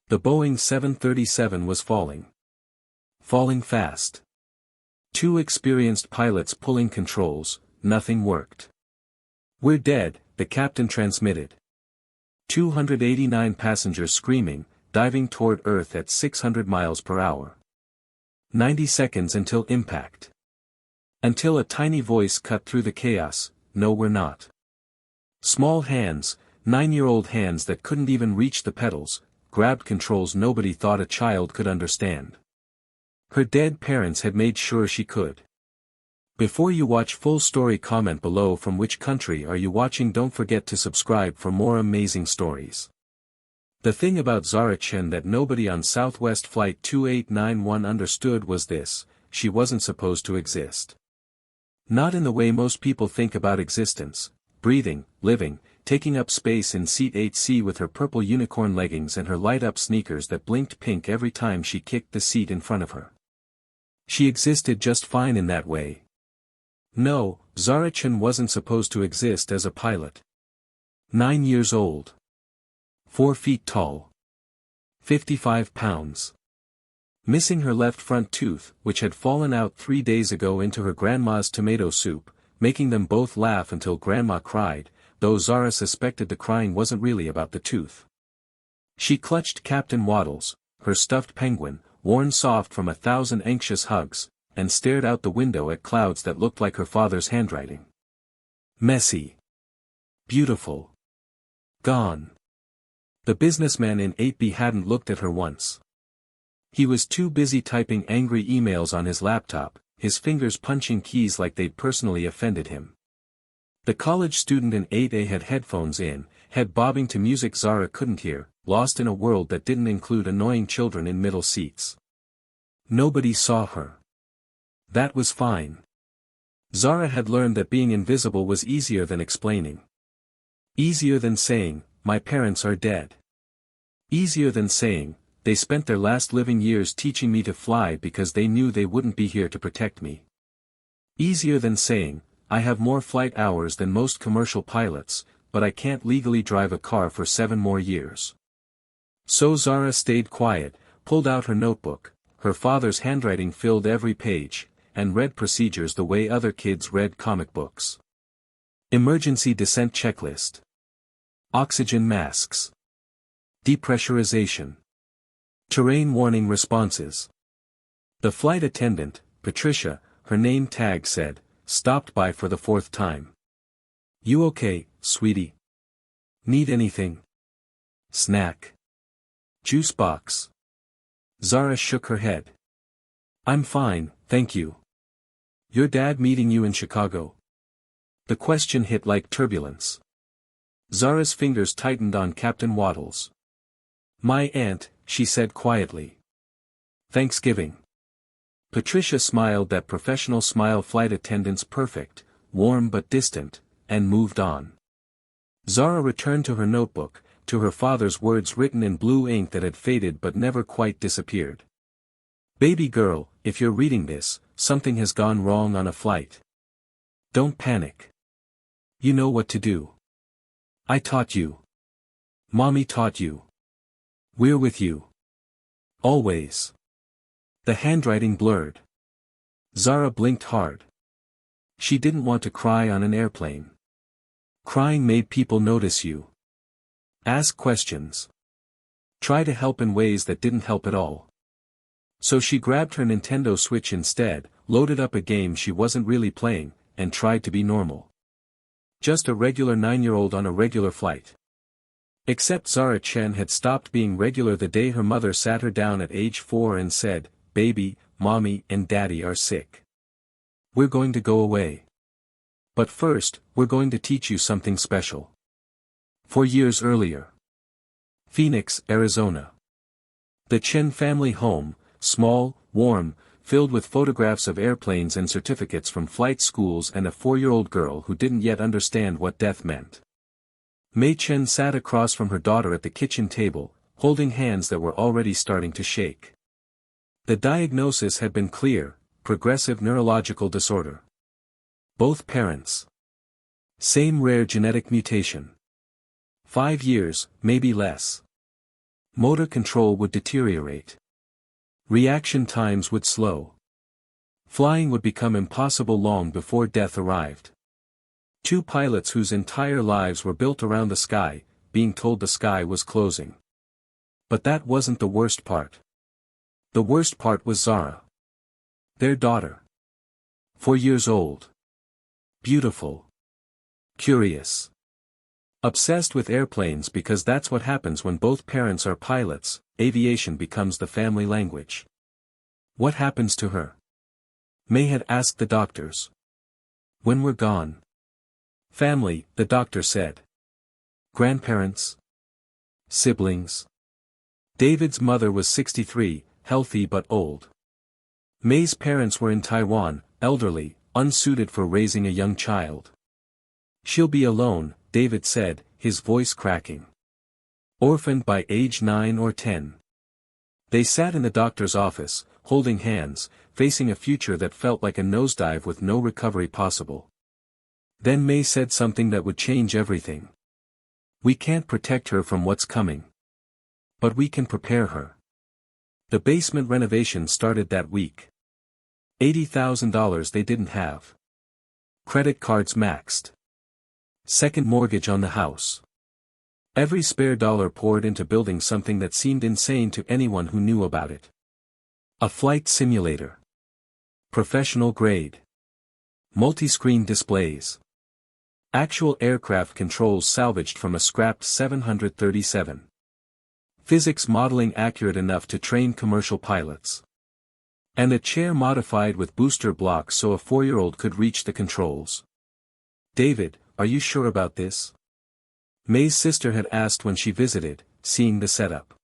The Boeing 737 was falling. Falling fast. Two experienced pilots pulling controls, nothing worked. "We're dead," the captain transmitted. 289 passengers screaming, diving toward Earth at 600 miles per hour. 90 seconds until impact. Until a tiny voice cut through the chaos, "No, we're not." Small hands, 9-year-old hands that couldn't even reach the pedals, grabbed controls nobody thought a child could understand. Her dead parents had made sure she could. Before you watch full story, comment below from which country are you watching. Don't forget to subscribe for more amazing stories. The thing about Zara Chen that nobody on Southwest Flight 2891 understood was this: she wasn't supposed to exist. Not in the way most people think about existence: breathing, living, taking up space in seat 8C with her purple unicorn leggings and her light-up sneakers that blinked pink every time she kicked the seat in front of her. She existed just fine in that way. No, Zara Chen wasn't supposed to exist as a pilot. 9 years old. 4 feet tall. 55 pounds. Missing her left front tooth, which had fallen out 3 days ago into her grandma's tomato soup, making them both laugh until grandma cried, though Zara suspected the crying wasn't really about the tooth. She clutched Captain Waddles, her stuffed penguin, worn soft from 1,000 anxious hugs, and stared out the window at clouds that looked like her father's handwriting. Messy. Beautiful. Gone. The businessman in 8B hadn't looked at her once. He was too busy typing angry emails on his laptop, his fingers punching keys like they'd personally offended him. The college student in 8A had headphones in, head bobbing to music Zara couldn't hear, lost in a world that didn't include annoying children in middle seats. Nobody saw her. That was fine. Zara had learned that being invisible was easier than explaining. Easier than saying, "My parents are dead." Easier than saying, "They spent their last living years teaching me to fly because they knew they wouldn't be here to protect me." Easier than saying, "I have more flight hours than most commercial pilots, but I can't legally drive a car for 7 more years." So Zara stayed quiet, pulled out her notebook, her father's handwriting filled every page, and read procedures the way other kids read comic books. Emergency descent checklist. Oxygen masks. Depressurization. Terrain warning responses. The flight attendant, Patricia, her name tag said, stopped by for the 4th time. "You okay, sweetie? Need anything? Snack? Juice box?" Zara shook her head. "I'm fine, thank you. Your dad meeting you in Chicago?" The question hit like turbulence. Zara's fingers tightened on Captain Waddles. "My aunt," she said quietly. "Thanksgiving." Patricia smiled that professional smile flight attendants perfect, warm but distant, and moved on. Zara returned to her notebook, to her father's words written in blue ink that had faded but never quite disappeared. "Baby girl, if you're reading this, something has gone wrong on a flight. Don't panic. You know what to do. I taught you. Mommy taught you. We're with you. Always." The handwriting blurred. Zara blinked hard. She didn't want to cry on an airplane. Crying made people notice you. Ask questions. Try to help in ways that didn't help at all. So she grabbed her Nintendo Switch instead, loaded up a game she wasn't really playing, and tried to be normal. Just a regular 9-year-old on a regular flight. Except Zara Chen had stopped being regular the day her mother sat her down at age 4 and said, "Baby, Mommy and Daddy are sick. We're going to go away. But first, we're going to teach you something special." 4 years earlier. Phoenix, Arizona. The Chen family home, small, warm, filled with photographs of airplanes and certificates from flight schools and a 4-year-old girl who didn't yet understand what death meant. Mei Chen sat across from her daughter at the kitchen table, holding hands that were already starting to shake. The diagnosis had been clear: progressive neurological disorder. Both parents. Same rare genetic mutation. 5 years, maybe less. Motor control would deteriorate. Reaction times would slow. Flying would become impossible long before death arrived. Two pilots whose entire lives were built around the sky, being told the sky was closing. But that wasn't the worst part. The worst part was Zara. Their daughter. 4 years old. Beautiful. Curious. Obsessed with airplanes because that's what happens when both parents are pilots, aviation becomes the family language. What happens to her? May had asked the doctors. When we're gone. Family, the doctor said. Grandparents? Siblings? David's mother was 63, healthy but old. May's parents were in Taiwan, elderly, unsuited for raising a young child. She'll be alone, David said, his voice cracking. Orphaned by age 9 or 10. They sat in the doctor's office, holding hands, facing a future that felt like a nosedive with no recovery possible. Then May said something that would change everything. We can't protect her from what's coming. But we can prepare her. The basement renovation started that week. $80,000 they didn't have. Credit cards maxed. Second mortgage on the house. Every spare dollar poured into building something that seemed insane to anyone who knew about it. A flight simulator. Professional grade. Multi-screen displays. Actual aircraft controls salvaged from a scrapped 737. Physics modeling accurate enough to train commercial pilots. And a chair modified with booster blocks so a 4-year-old could reach the controls. David, are you sure about this? May's sister had asked when she visited, seeing the setup.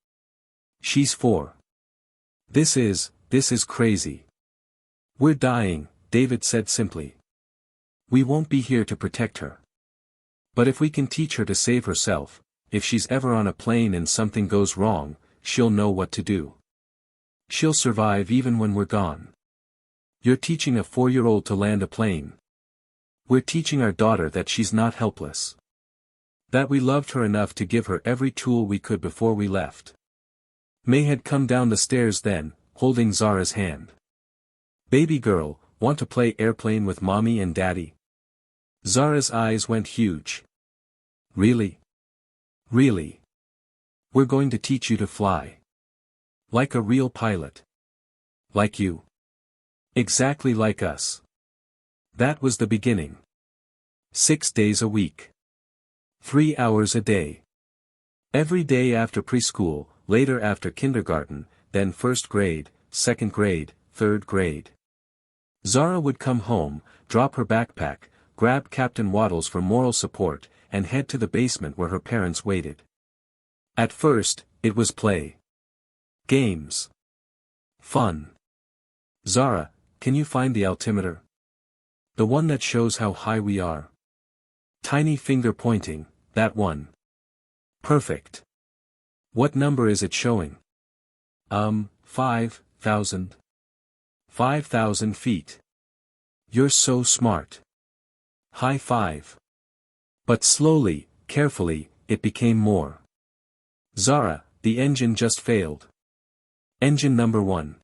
She's 4. This is crazy. We're dying, David said simply. We won't be here to protect her. But if we can teach her to save herself, if she's ever on a plane and something goes wrong, she'll know what to do. She'll survive even when we're gone. You're teaching a 4-year-old to land a plane. We're teaching our daughter that she's not helpless. That we loved her enough to give her every tool we could before we left. May had come down the stairs then, holding Zara's hand. Baby girl, want to play airplane with mommy and daddy? Zara's eyes went huge. Really? Really? We're going to teach you to fly. Like a real pilot. Like you. Exactly like us. That was the beginning. 6 days a week. 3 hours a day. Every day after preschool, later after kindergarten, then first grade, second grade, third grade. Zara would come home, drop her backpack, grab Captain Waddles for moral support, and head to the basement where her parents waited. At first, it was play. Games. Fun. Zara, can you find the altimeter? The one that shows how high we are. Tiny finger pointing, that one. Perfect. What number is it showing? 5,000. 5,000 feet. You're so smart. High five. But slowly, carefully, it became more. Zara, the engine just failed. Engine number 1.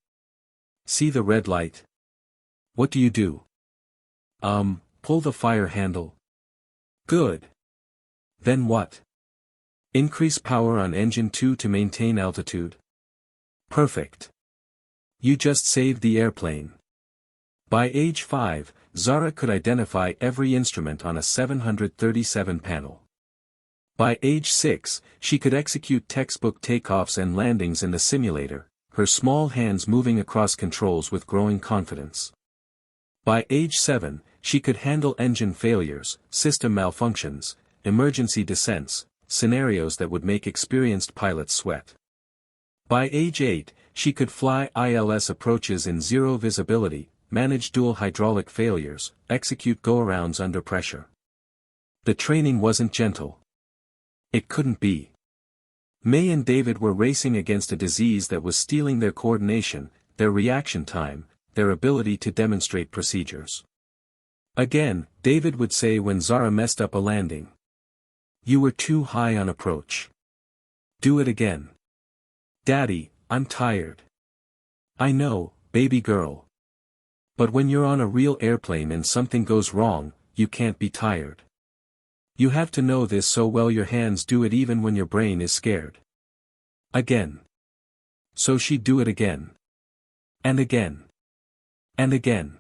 See the red light? What do you do? Pull the fire handle. Good. Then what? Increase power on engine 2 to maintain altitude. Perfect. You just saved the airplane. By age 5, Zara could identify every instrument on a 737 panel. By age 6, she could execute textbook takeoffs and landings in the simulator, her small hands moving across controls with growing confidence. By age 7, she could handle engine failures, system malfunctions, emergency descents, scenarios that would make experienced pilots sweat. By age 8, she could fly ILS approaches in zero visibility, manage dual hydraulic failures, execute go-arounds under pressure. The training wasn't gentle. It couldn't be. May and David were racing against a disease that was stealing their coordination, their reaction time, their ability to demonstrate procedures. Again, David would say when Zara messed up a landing. You were too high on approach. Do it again. Daddy, I'm tired. I know, baby girl. But when you're on a real airplane and something goes wrong, you can't be tired. You have to know this so well your hands do it even when your brain is scared. Again. So she'd do it again. And again. And again.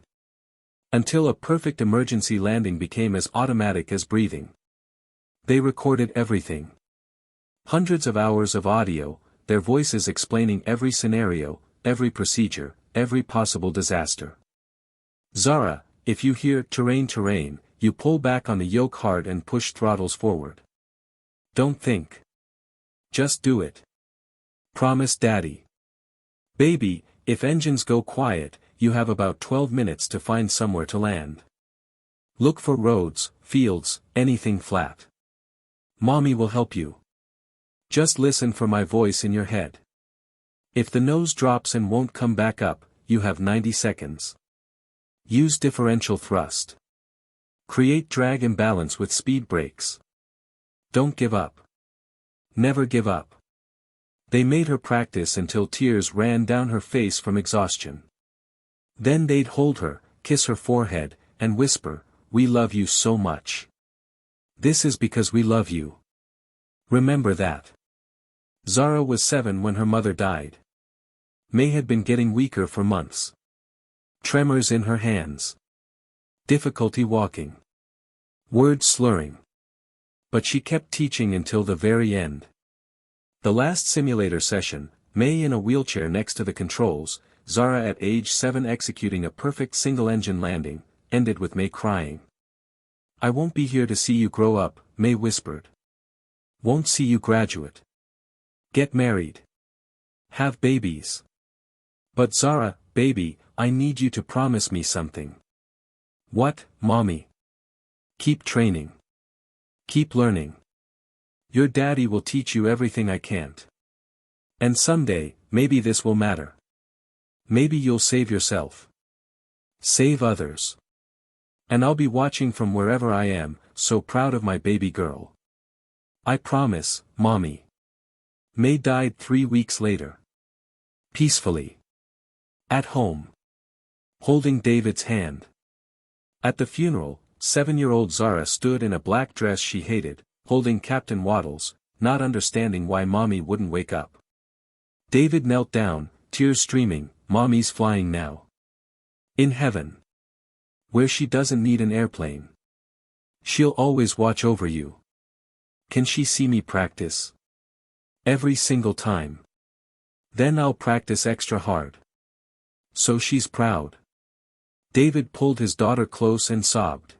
Until a perfect emergency landing became as automatic as breathing. They recorded everything. Hundreds of hours of audio, their voices explaining every scenario, every procedure, every possible disaster. Zara, if you hear terrain, you pull back on the yoke hard and push throttles forward. Don't think. Just do it. Promise Daddy. Baby, if engines go quiet, you have about 12 minutes to find somewhere to land. Look for roads, fields, anything flat. Mommy will help you. Just listen for my voice in your head. If the nose drops and won't come back up, you have 90 seconds. Use differential thrust. Create drag imbalance with speed brakes. Don't give up. Never give up. They made her practice until tears ran down her face from exhaustion. Then they'd hold her, kiss her forehead, and whisper, "We love you so much. This is because we love you. Remember that." Zara was 7 when her mother died. May had been getting weaker for months. Tremors in her hands. Difficulty walking. Words slurring. But she kept teaching until the very end. The last simulator session, May in a wheelchair next to the controls, Zara at age 7 executing a perfect single-engine landing, ended with May crying. "I won't be here to see you grow up," May whispered. "Won't see you graduate. Get married. Have babies. But Zara, baby, I need you to promise me something." "What, Mommy?" "Keep training. Keep learning. Your daddy will teach you everything I can't. And someday, maybe this will matter. Maybe you'll save yourself. Save others. And I'll be watching from wherever I am, so proud of my baby girl. I promise, Mommy." May died 3 weeks later. Peacefully. At home. Holding David's hand. At the funeral, 7-year-old Zara stood in a black dress she hated, holding Captain Waddles, not understanding why Mommy wouldn't wake up. David knelt down, tears streaming, "Mommy's flying now. In heaven. Where she doesn't need an airplane. She'll always watch over you. Can she see me practice? Every single time. Then I'll practice extra hard. So she's proud." David pulled his daughter close and sobbed.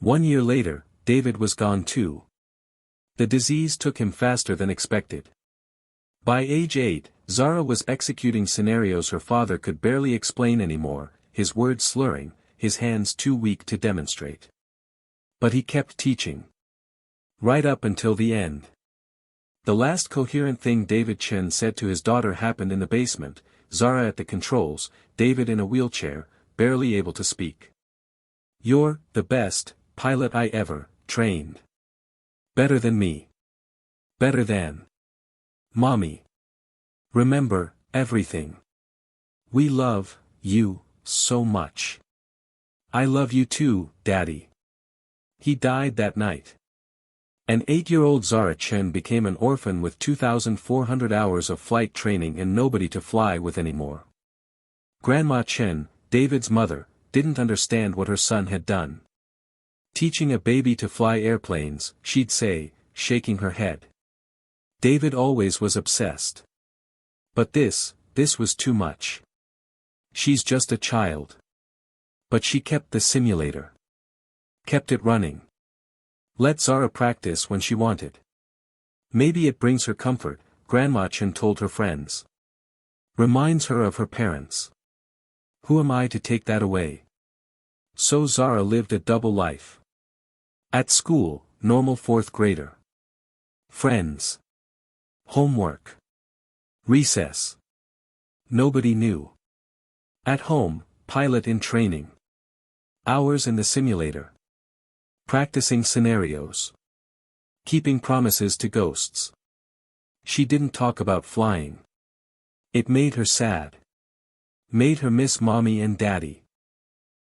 1 year later, David was gone too. The disease took him faster than expected. By age 8, Zara was executing scenarios her father could barely explain anymore, his words slurring, his hands too weak to demonstrate. But he kept teaching. Right up until the end. The last coherent thing David Chen said to his daughter happened in the basement, Zara at the controls, David in a wheelchair, barely able to speak. "You're the best pilot I ever trained. Better than me. Better than Mommy. Remember everything. We love you so much. I love you too, Daddy." He died that night. An 8-year-old Zara Chen became an orphan with 2,400 hours of flight training and nobody to fly with anymore. Grandma Chen, David's mother, didn't understand what her son had done. Teaching a baby to fly airplanes, she'd say, shaking her head. David always was obsessed. But this was too much. She's just a child. But she kept the simulator. Kept it running. Let Zara practice when she wanted. Maybe it brings her comfort, Grandma Chen told her friends. Reminds her of her parents. Who am I to take that away? So Zara lived a double life. At school, normal 4th grader. Friends. Homework. Recess. Nobody knew. At home, pilot in training. Hours in the simulator. Practicing scenarios. Keeping promises to ghosts. She didn't talk about flying. It made her sad. Made her miss mommy and daddy.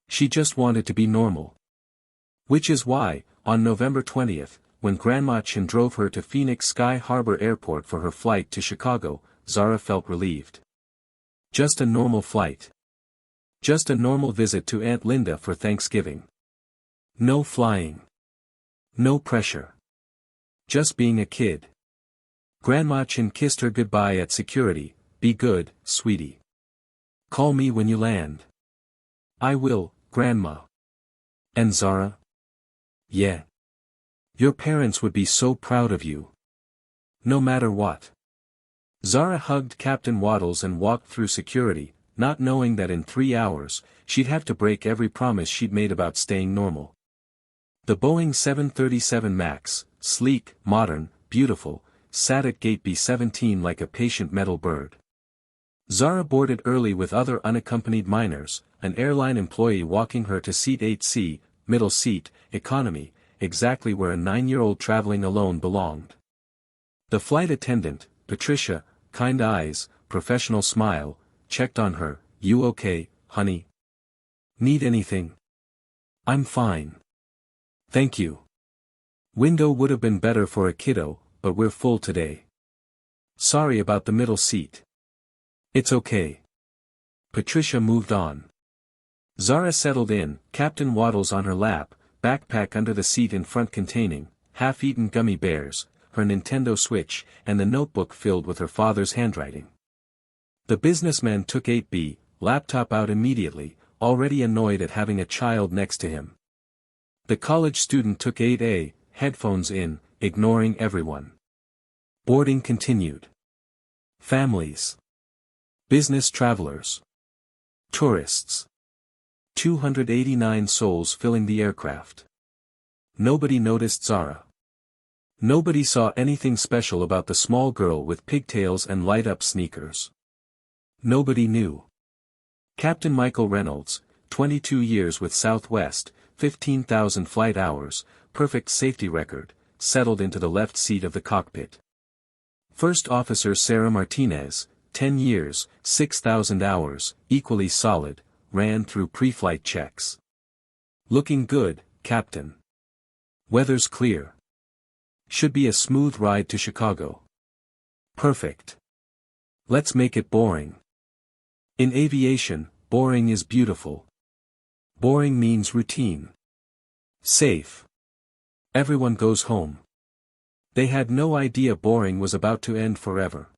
She just wanted to be normal. Which is why, on November 20th, when Grandma Chen drove her to Phoenix Sky Harbor Airport for her flight to Chicago, Zara felt relieved. Just a normal flight. Just a normal visit to Aunt Linda for Thanksgiving. No flying. No pressure. Just being a kid. Grandma Chen kissed her goodbye at security. Be good, sweetie. Call me when you land. I will, Grandma. And Zara? Yeah. Your parents would be so proud of you. No matter what. Zara hugged Captain Waddles and walked through security, not knowing that in 3 hours, she'd have to break every promise she'd made about staying normal. The Boeing 737 MAX, sleek, modern, beautiful, sat at gate B-17 like a patient metal bird. Zara boarded early with other unaccompanied minors, an airline employee walking her to seat 8C, middle seat, economy, exactly where a 9-year-old traveling alone belonged. The flight attendant, Patricia, kind eyes, professional smile, checked on her. You okay, honey? Need anything? I'm fine. Thank you. Window would have been better for a kiddo, but we're full today. Sorry about the middle seat. It's okay. Patricia moved on. Zara settled in, Captain Waddles on her lap, backpack under the seat in front containing, half-eaten gummy bears, her Nintendo Switch, and the notebook filled with her father's handwriting. The businessman took 8B, laptop out immediately, already annoyed at having a child next to him. The college student took 8A, headphones in, ignoring everyone. Boarding continued. Families. Business travelers. Tourists. 289 souls filling the aircraft. Nobody noticed Zara. Nobody saw anything special about the small girl with pigtails and light-up sneakers. Nobody knew. Captain Michael Reynolds, 22 years with Southwest, 15,000 flight hours, perfect safety record, settled into the left seat of the cockpit. First Officer Sarah Martinez, 10 years, 6,000 hours, equally solid, ran through pre-flight checks. Looking good, Captain. Weather's clear. Should be a smooth ride to Chicago. Perfect. Let's make it boring. In aviation, boring is beautiful. Boring means routine. Safe. Everyone goes home. They had no idea boring was about to end forever.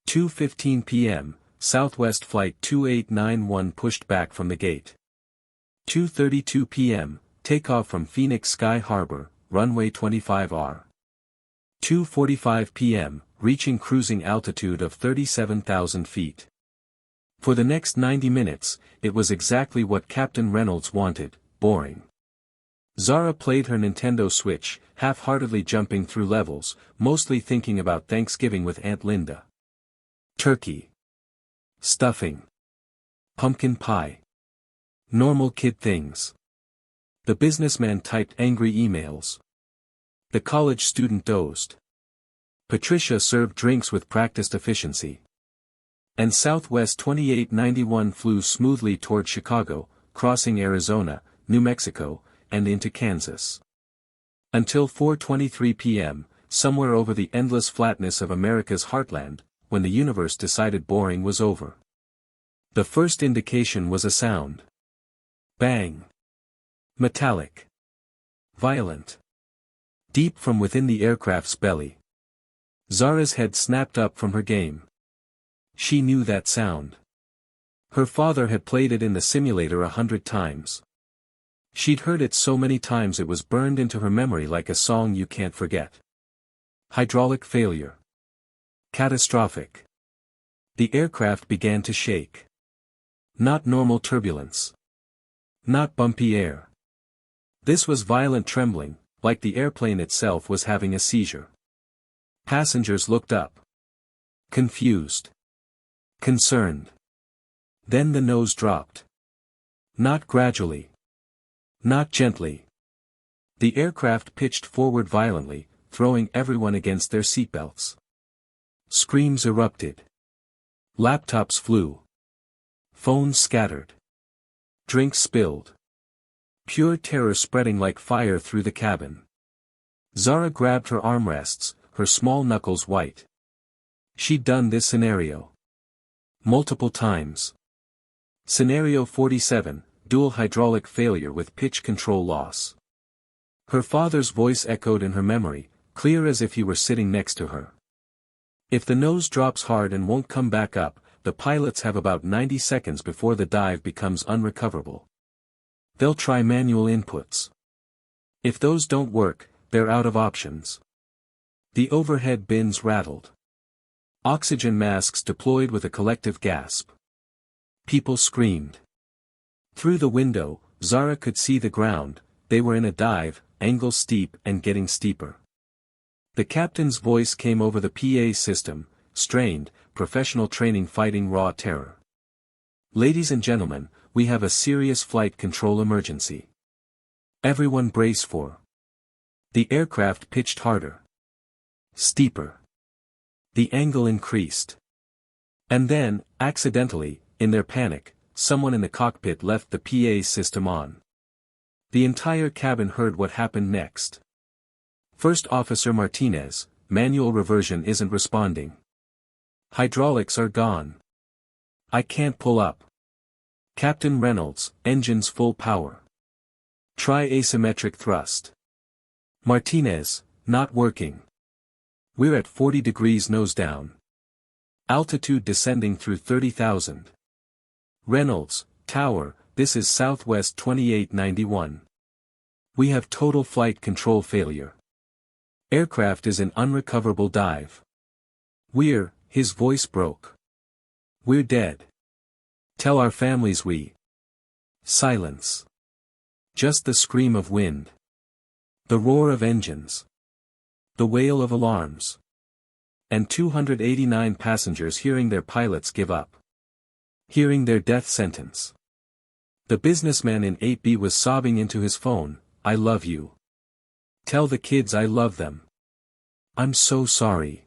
2:15 p.m., Southwest Flight 2891 pushed back from the gate. 2:32 p.m., takeoff from Phoenix Sky Harbor, runway 25R. 2:45 p.m., reaching cruising altitude of 37,000 feet. For the next 90 minutes, it was exactly what Captain Reynolds wanted, boring. Zara played her Nintendo Switch, half-heartedly jumping through levels, mostly thinking about Thanksgiving with Aunt Linda. Turkey. Stuffing. Pumpkin pie. Normal kid things. The businessman typed angry emails. The college student dozed. Patricia served drinks with practiced efficiency. And Southwest 2891 flew smoothly toward Chicago, crossing Arizona, New Mexico, and into Kansas. Until 4:23 p.m., somewhere over the endless flatness of America's heartland, when the universe decided boring was over. The first indication was a sound. Bang. Metallic. Violent. Deep from within the aircraft's belly. Zara's head snapped up from her game. She knew that sound. Her father had played it in the simulator 100 times. She'd heard it so many times it was burned into her memory like a song you can't forget. Hydraulic failure. Catastrophic. The aircraft began to shake. Not normal turbulence. Not bumpy air. This was violent trembling, like the airplane itself was having a seizure. Passengers looked up. Confused. Concerned. Then the nose dropped. Not gradually. Not gently. The aircraft pitched forward violently, throwing everyone against their seatbelts. Screams erupted. Laptops flew. Phones scattered. Drinks spilled. Pure terror spreading like fire through the cabin. Zara grabbed her armrests, her small knuckles white. She'd done this scenario multiple times. Scenario 47, dual hydraulic failure with pitch control loss. Her father's voice echoed in her memory, clear as if he were sitting next to her. If the nose drops hard and won't come back up, the pilots have about 90 seconds before the dive becomes unrecoverable. They'll try manual inputs. If those don't work, they're out of options. The overhead bins rattled. Oxygen masks deployed with a collective gasp. People screamed. Through the window, Zara could see the ground. They were in a dive, angle steep and getting steeper. The captain's voice came over the PA system, strained, professional training fighting raw terror. Ladies and gentlemen, we have a serious flight control emergency. Everyone brace for. The aircraft pitched harder. Steeper. The angle increased. And then, accidentally, in their panic, someone in the cockpit left the PA system on. The entire cabin heard what happened next. First Officer Martinez, manual reversion isn't responding. Hydraulics are gone. I can't pull up. Captain Reynolds, engines full power. Try asymmetric thrust. Martinez, not working. We're at 40 degrees nose down. Altitude descending through 30,000. Reynolds, tower, this is Southwest 2891. We have total flight control failure. Aircraft is in unrecoverable dive. His voice broke. We're dead. Tell our families we. Silence. Just the scream of wind. The roar of engines. The wail of alarms. And 289 passengers hearing their pilots give up. Hearing their death sentence. The businessman in 8B was sobbing into his phone, I love you. Tell the kids I love them. I'm so sorry.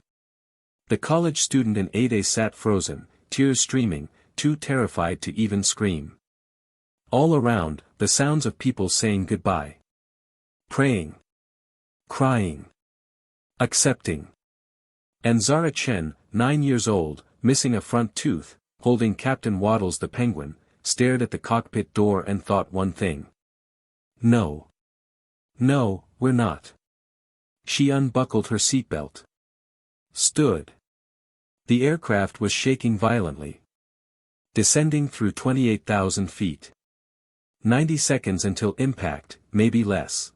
The college student in 8A sat frozen, tears streaming, too terrified to even scream. All around, the sounds of people saying goodbye. Praying. Crying. Accepting. And Zara Chen, 9 years old, missing a front tooth, holding Captain Waddles the penguin, stared at the cockpit door and thought one thing. No. No, we're not. She unbuckled her seatbelt. Stood. The aircraft was shaking violently. Descending through 28,000 feet. 90 seconds until impact, maybe less.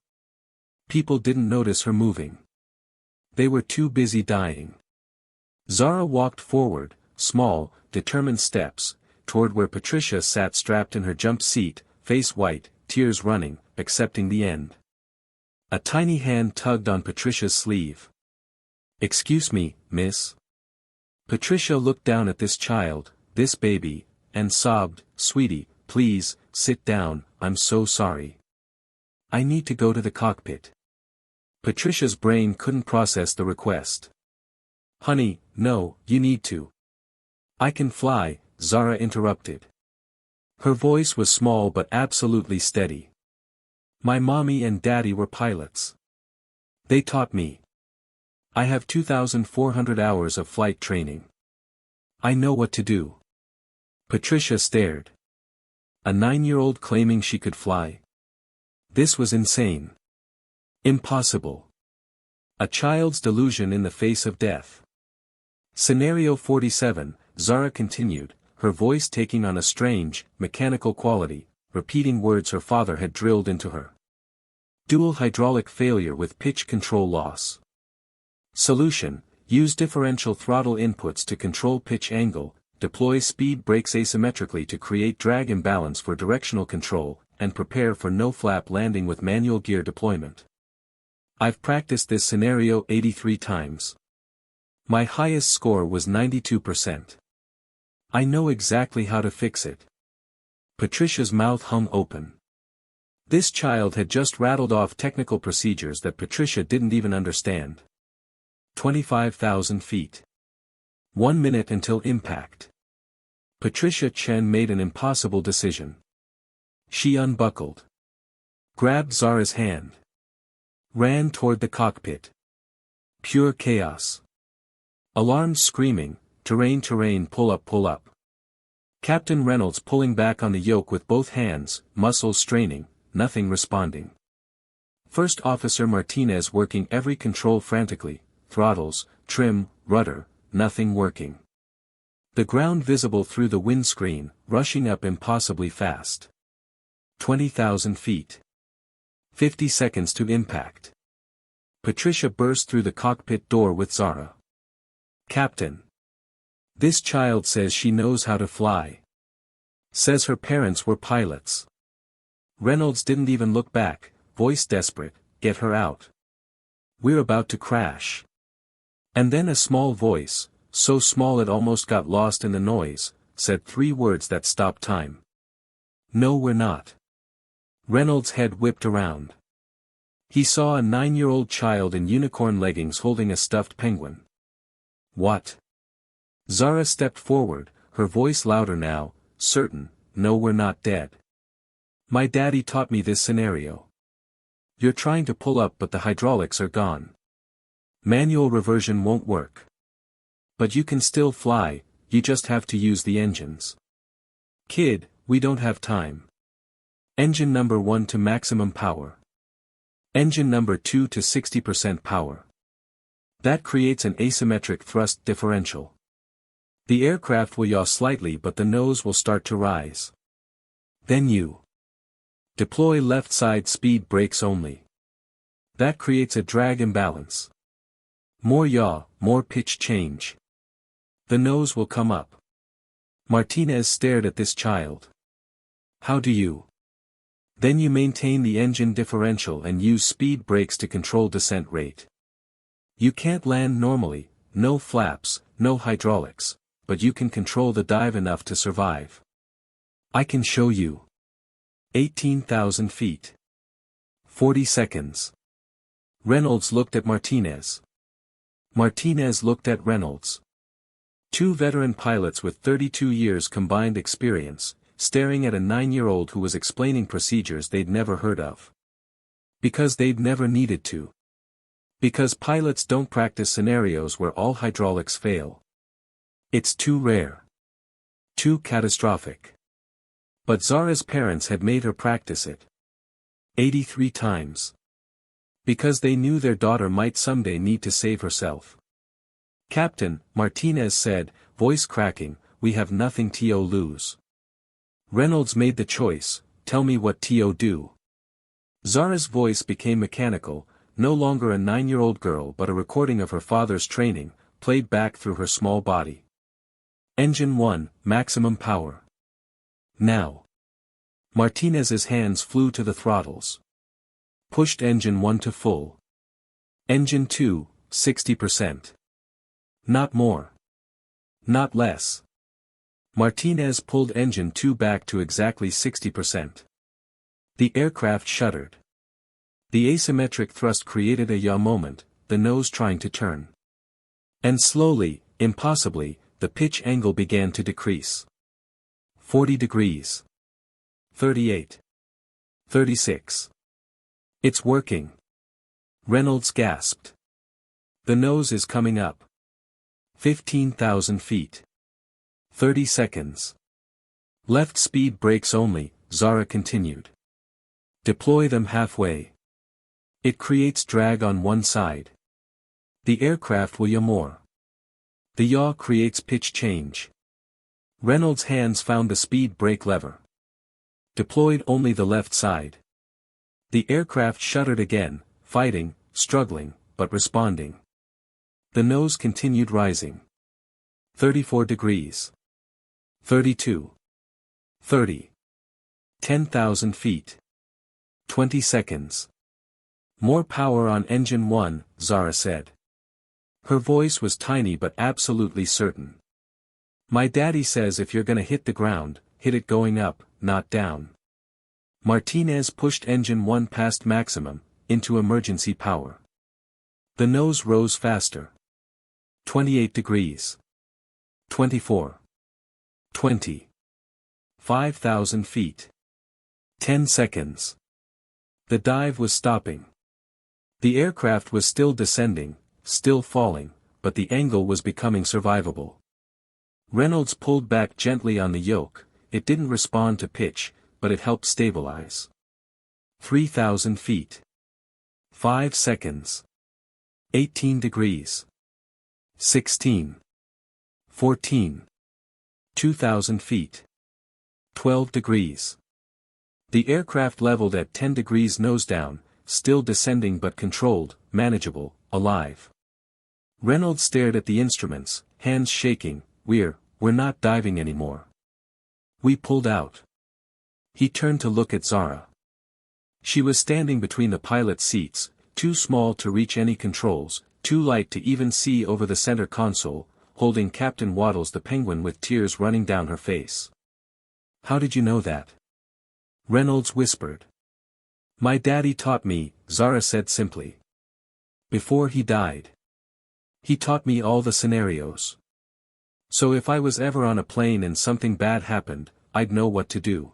People didn't notice her moving. They were too busy dying. Zara walked forward, small, determined steps, toward where Patricia sat strapped in her jump seat, face white, tears running, accepting the end. A tiny hand tugged on Patricia's sleeve. Excuse me, miss. Patricia looked down at this child, this baby, and sobbed, Sweetie, please, sit down, I'm so sorry. I need to go to the cockpit. Patricia's brain couldn't process the request. Honey, no, you need to. I can fly, Zara interrupted. Her voice was small but absolutely steady. My mommy and daddy were pilots. They taught me. I have 2,400 hours of flight training. I know what to do. Patricia stared. A 9-year-old claiming she could fly. This was insane. Impossible. A child's delusion in the face of death. Scenario 47, Zara continued, her voice taking on a strange, mechanical quality, repeating words her father had drilled into her. Dual hydraulic failure with pitch control loss. Solution, use differential throttle inputs to control pitch angle, deploy speed brakes asymmetrically to create drag imbalance for directional control, and prepare for no-flap landing with manual gear deployment. I've practiced this scenario 83 times. My highest score was 92%. I know exactly how to fix it. Patricia's mouth hung open. This child had just rattled off technical procedures that Patricia didn't even understand. 25,000 feet. 1 minute until impact. Patricia Chen made an impossible decision. She unbuckled. Grabbed Zara's hand. Ran toward the cockpit. Pure chaos. Alarms screaming, terrain pull up. Captain Reynolds pulling back on the yoke with both hands, muscles straining, nothing responding. First Officer Martinez working every control frantically, throttles, trim, rudder, nothing working. The ground visible through the windscreen, rushing up impossibly fast. 20,000 feet. 50 seconds to impact. Patricia burst through the cockpit door with Zara. Captain. This child says she knows how to fly. Says her parents were pilots. Reynolds didn't even look back, voice desperate, get her out. We're about to crash. And then a small voice, so small it almost got lost in the noise, said 3 words that stopped time. No, we're not. Reynolds' head whipped around. He saw a 9-year-old child in unicorn leggings holding a stuffed penguin. What? Zara stepped forward, her voice louder now, certain, no, we're not dead. My daddy taught me this scenario. You're trying to pull up but the hydraulics are gone. Manual reversion won't work. But you can still fly, you just have to use the engines. Kid, we don't have time. Engine number 1 to maximum power. Engine number 2 to 60% power. That creates an asymmetric thrust differential. The aircraft will yaw slightly but the nose will start to rise. Then you deploy left side speed brakes only. That creates a drag imbalance. More yaw, more pitch change. The nose will come up. Martinez stared at this child. How do you? Then you maintain the engine differential and use speed brakes to control descent rate. You can't land normally, no flaps, no hydraulics, but you can control the dive enough to survive. I can show you. 18,000 feet. 40 seconds. Reynolds looked at Martinez. Martinez looked at Reynolds. 2 veteran pilots with 32 years combined experience, staring at a 9-year-old who was explaining procedures they'd never heard of. Because they'd never needed to. Because pilots don't practice scenarios where all hydraulics fail. It's too rare. Too catastrophic. But Zara's parents had made her practice it. 83 times. Because they knew their daughter might someday need to save herself. Captain, Martinez said, voice cracking, we have nothing to lose. Reynolds made the choice, tell me what to do. Zara's voice became mechanical, no longer a 9-year-old girl but a recording of her father's training, played back through her small body. Engine 1, maximum power. Now. Martinez's hands flew to the throttles. Pushed engine 1 to full. Engine 2, 60%. Not more. Not less. Martinez pulled engine 2 back to exactly 60%. The aircraft shuddered. The asymmetric thrust created a yaw moment, the nose trying to turn. And slowly, impossibly, the pitch angle began to decrease. 40 degrees. 38. 36. It's working. Reynolds gasped. The nose is coming up. 15,000 feet. 30 seconds. Left speed brakes only, Zara continued. Deploy them halfway. It creates drag on one side. The aircraft will yaw more. The yaw creates pitch change. Reynolds' hands found the speed brake lever. Deployed only the left side. The aircraft shuddered again, fighting, struggling, but responding. The nose continued rising. 34 degrees. 32. 30. 10,000 feet. 20 seconds. More power on engine 1, Zara said. Her voice was tiny but absolutely certain. My daddy says if you're gonna hit the ground, hit it going up, not down. Martinez pushed engine 1 past maximum, into emergency power. The nose rose faster. 28 degrees. 24. 20. 5,000 feet. 10 seconds. The dive was stopping. The aircraft was still descending, still falling, but the angle was becoming survivable. Reynolds pulled back gently on the yoke. It didn't respond to pitch, but it helped stabilize. 3,000 feet. 5 seconds. 18 degrees. 16. 14. 2,000 feet. 12 degrees. The aircraft leveled at 10 degrees nose down, still descending but controlled, manageable, alive. Reynolds stared at the instruments, hands shaking. We're not diving anymore. We pulled out. He turned to look at Zara. She was standing between the pilot's seats, too small to reach any controls, too light to even see over the center console, holding Captain Waddles the Penguin with tears running down her face. "How did you know that?" Reynolds whispered. "My daddy taught me," Zara said simply. "Before he died. He taught me all the scenarios. So if I was ever on a plane and something bad happened, I'd know what to do.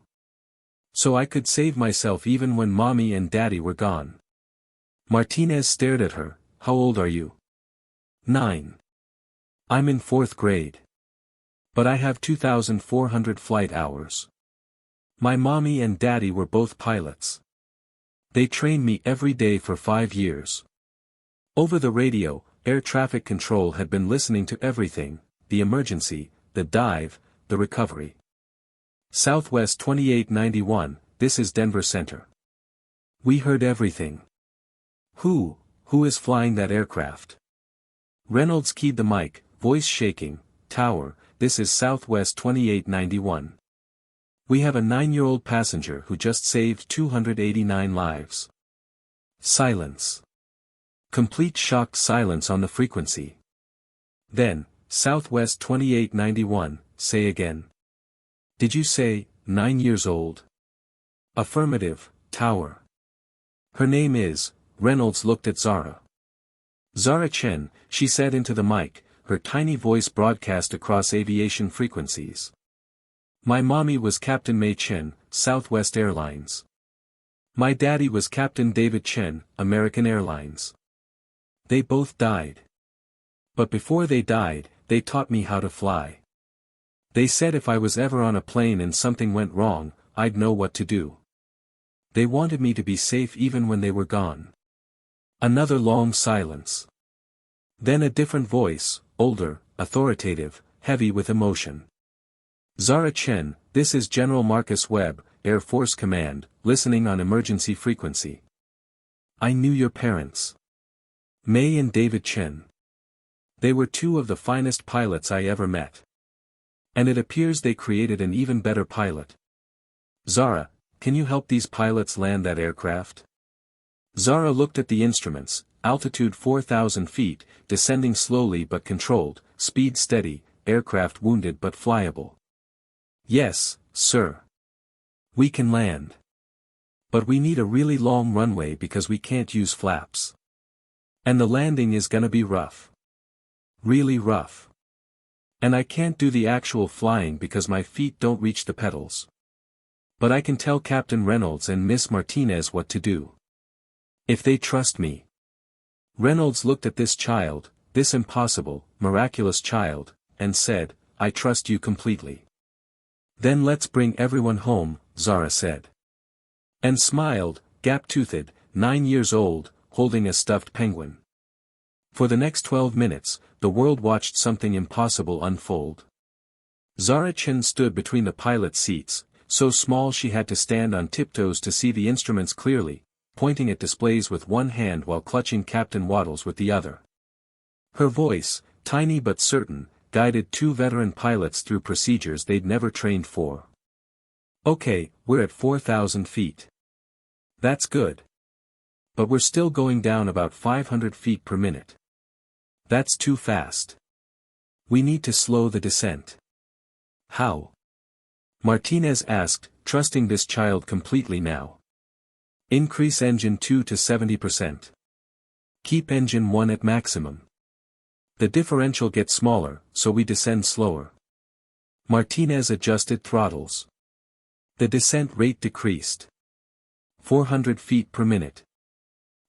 So I could save myself even when mommy and daddy were gone." Martinez stared at her. "How old are you?" 9. "I'm in 4th grade. But I have 2,400 flight hours. My mommy and daddy were both pilots. They trained me every day for 5 years." Over the radio, air traffic control had been listening to everything: the emergency, the dive, the recovery. "Southwest 2891, this is Denver Center. We heard everything." Who is flying that aircraft?" Reynolds keyed the mic, voice shaking. "Tower, this is Southwest 2891. We have a 9-year-old passenger who just saved 289 lives." Silence. Complete shocked silence on the frequency. Then, "Southwest 2891, say again." "Did you say, 9 years old?" "Affirmative, Tower." "Her name is," Reynolds looked at Zara. "Zara Chen," she said into the mic, her tiny voice broadcast across aviation frequencies. "My mommy was Captain Mei Chen, Southwest Airlines. My daddy was Captain David Chen, American Airlines. They both died. But before they died, they taught me how to fly. They said if I was ever on a plane and something went wrong, I'd know what to do. They wanted me to be safe even when they were gone." Another long silence. Then a different voice, older, authoritative, heavy with emotion. "Zara Chen, this is General Marcus Webb, Air Force Command, listening on emergency frequency. I knew your parents. Mei and David Chen. They were 2 of the finest pilots I ever met. And it appears they created an even better pilot. Zara, can you help these pilots land that aircraft?" Zara looked at the instruments: altitude 4,000 feet, descending slowly but controlled, speed steady, aircraft wounded but flyable. "Yes, sir. We can land. But we need a really long runway because we can't use flaps. And the landing is gonna be rough. Really rough. And I can't do the actual flying because my feet don't reach the pedals. But I can tell Captain Reynolds and Miss Martinez what to do. If they trust me." Reynolds looked at this child, this impossible, miraculous child, and said, "I trust you completely." "Then let's bring everyone home," Zara said. And smiled, gap-toothed, 9 years old, holding a stuffed penguin. For the next 12 minutes, the world watched something impossible unfold. Zara Chen stood between the pilot's seats, so small she had to stand on tiptoes to see the instruments clearly, pointing at displays with one hand while clutching Captain Waddles with the other. Her voice, tiny but certain, guided 2 veteran pilots through procedures they'd never trained for. "Okay, we're at 4,000 feet. That's good. But we're still going down about 500 feet per minute. That's too fast. We need to slow the descent." "How?" Martinez asked, trusting this child completely now. "Increase engine 2 to 70%. Keep engine 1 at maximum. The differential gets smaller, so we descend slower." Martinez adjusted throttles. The descent rate decreased. 400 feet per minute.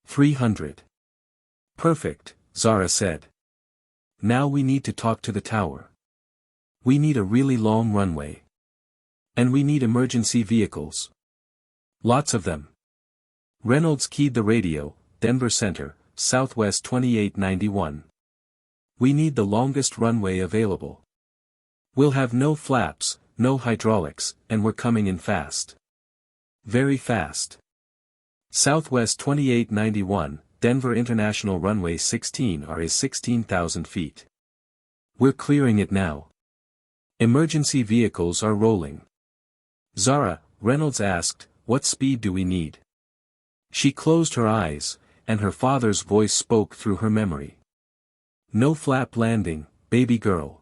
300. Perfect, Zara said. Now we need to talk to the tower. We need a really long runway. And we need emergency vehicles. Lots of them. Reynolds keyed the radio, Denver Center, Southwest 2891. We need the longest runway available. We'll have no flaps, no hydraulics, and we're coming in fast. Very fast. Southwest 2891, Denver International Runway 16 is 16,000 feet. We're clearing it now. Emergency vehicles are rolling. Zara, Reynolds asked, what speed do we need? She closed her eyes, and her father's voice spoke through her memory. No flap landing, baby girl.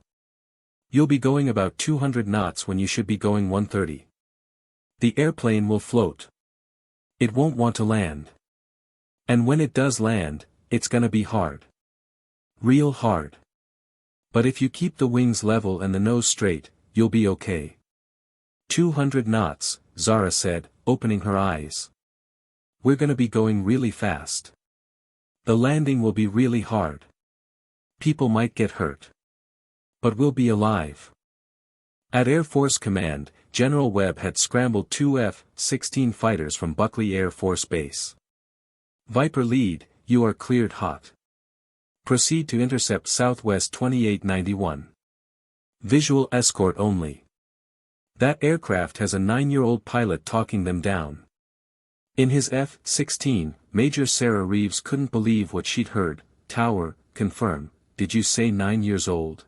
You'll be going about 200 knots when you should be going 130. The airplane will float. It won't want to land. And when it does land, it's gonna be hard. Real hard. But if you keep the wings level and the nose straight, you'll be okay. 200 knots, Zara said, opening her eyes. We're gonna be going really fast. The landing will be really hard. People might get hurt. But we'll be alive. At Air Force Command, General Webb had scrambled two F-16 fighters from Buckley Air Force Base. Viper lead, you are cleared hot. Proceed to intercept Southwest 2891. Visual escort only. That aircraft has a 9-year-old pilot talking them down. In his F-16, Major Sarah Reeves couldn't believe what she'd heard. Tower, confirm, did you say 9 years old?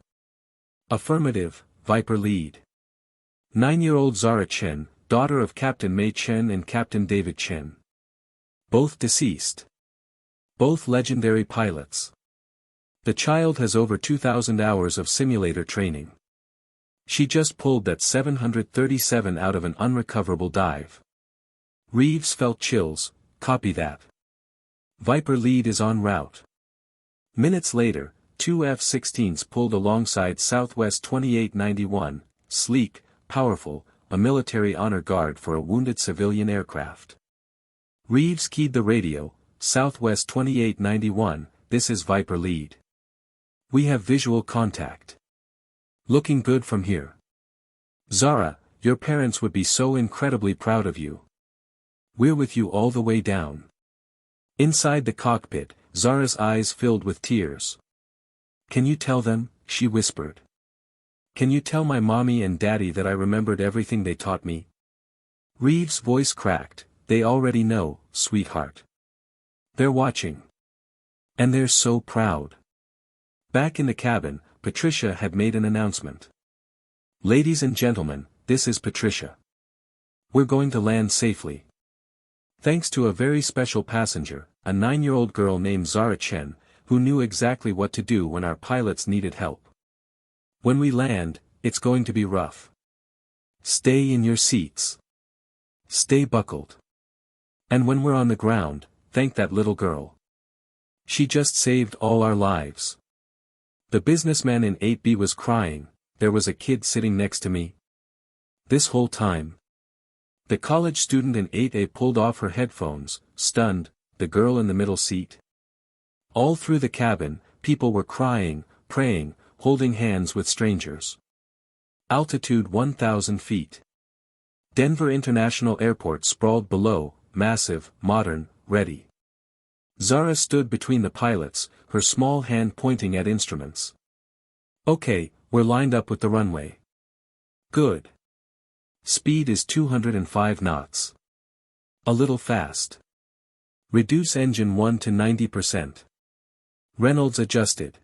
Affirmative, Viper lead. 9-year-old Zara Chen, daughter of Captain Mei Chen and Captain David Chen. Both deceased. Both legendary pilots. The child has over 2,000 hours of simulator training. She just pulled that 737 out of an unrecoverable dive. Reeves felt chills, copy that. Viper lead is en route. Minutes later, two F-16s pulled alongside Southwest 2891, sleek, powerful, a military honor guard for a wounded civilian aircraft. Reeves keyed the radio, Southwest 2891, this is Viper lead. We have visual contact. Looking good from here. Zara, your parents would be so incredibly proud of you. We're with you all the way down. Inside the cockpit, Zara's eyes filled with tears. Can you tell them, she whispered. Can you tell my mommy and daddy that I remembered everything they taught me? Reeves' voice cracked, they already know, sweetheart. They're watching. And they're so proud. Back in the cabin, Patricia had made an announcement. Ladies and gentlemen, this is Patricia. We're going to land safely. Thanks to a very special passenger, a 9-year-old girl named Zara Chen, who knew exactly what to do when our pilots needed help. When we land, it's going to be rough. Stay in your seats. Stay buckled. And when we're on the ground, thank that little girl. She just saved all our lives. The businessman in 8B was crying, there was a kid sitting next to me. This whole time. The college student in 8A pulled off her headphones, stunned, the girl in the middle seat. All through the cabin, people were crying, praying, holding hands with strangers. Altitude 1,000 feet. Denver International Airport sprawled below, massive, modern, ready. Zara stood between the pilots, her small hand pointing at instruments. Okay, we're lined up with the runway. Good. Speed is 205 knots. A little fast. Reduce engine 1 to 90%. Reynolds adjusted.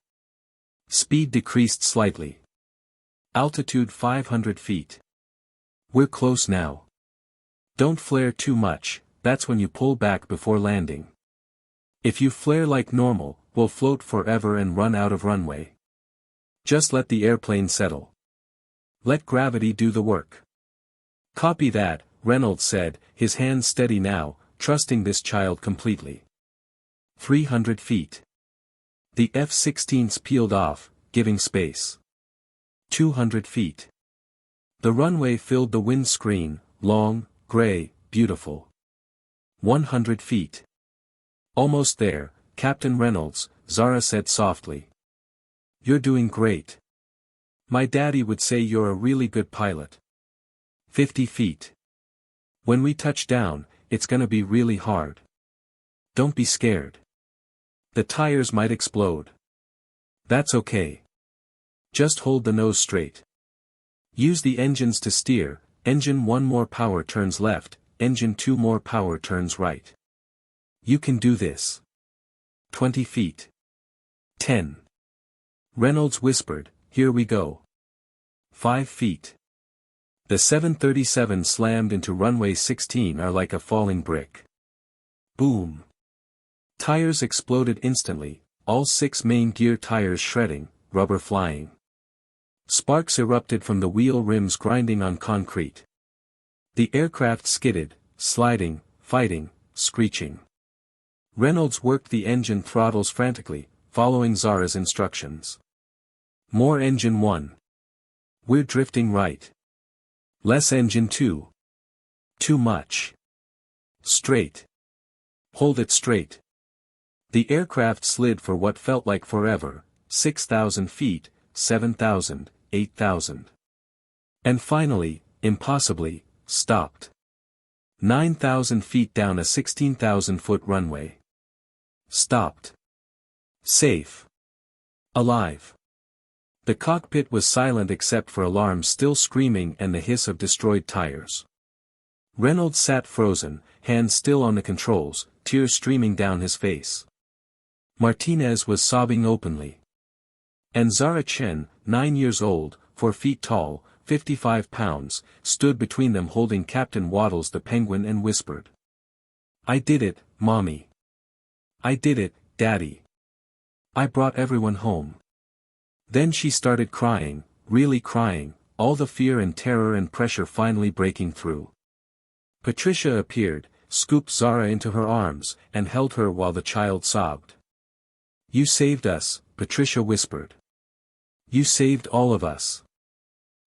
Speed decreased slightly. Altitude 500 feet. We're close now. Don't flare too much, that's when you pull back before landing. If you flare like normal, we'll float forever and run out of runway. Just let the airplane settle. Let gravity do the work. Copy that, Reynolds said, his hands steady now, trusting this child completely. 300 feet. The F-16s peeled off, giving space. 200 feet. The runway filled the windscreen, long, gray, beautiful. 100 feet. Almost there, Captain Reynolds, Zara said softly. You're doing great. My daddy would say you're a really good pilot. 50 feet. When we touch down, it's gonna be really hard. Don't be scared. The tires might explode. That's okay. Just hold the nose straight. Use the engines to steer. Engine 1 more power turns left, engine 2 more power turns right. You can do this. 20 feet. 10. Reynolds whispered, here we go. 5 feet. The 737 slammed into runway 16 are like a falling brick. Boom. Tires exploded instantly, all 6 main gear tires shredding, rubber flying. Sparks erupted from the wheel rims grinding on concrete. The aircraft skidded, sliding, fighting, screeching. Reynolds worked the engine throttles frantically, following Zara's instructions. More engine 1. We're drifting right. Less engine 2. Too much. Straight. Hold it straight. The aircraft slid for what felt like forever, 6,000 feet, 7,000, 8,000. And finally, impossibly, stopped. 9,000 feet down a 16,000-foot runway. Stopped. Safe. Alive. The cockpit was silent except for alarms still screaming and the hiss of destroyed tires. Reynolds sat frozen, hands still on the controls, tears streaming down his face. Martinez was sobbing openly. And Zara Chen, 9 years old, 4 feet tall, 55 pounds, stood between them holding Captain Waddles the Penguin and whispered. I did it, Mommy. I did it, Daddy. I brought everyone home. Then she started crying, really crying, all the fear and terror and pressure finally breaking through. Patricia appeared, scooped Zara into her arms, and held her while the child sobbed. You saved us, Patricia whispered. You saved all of us.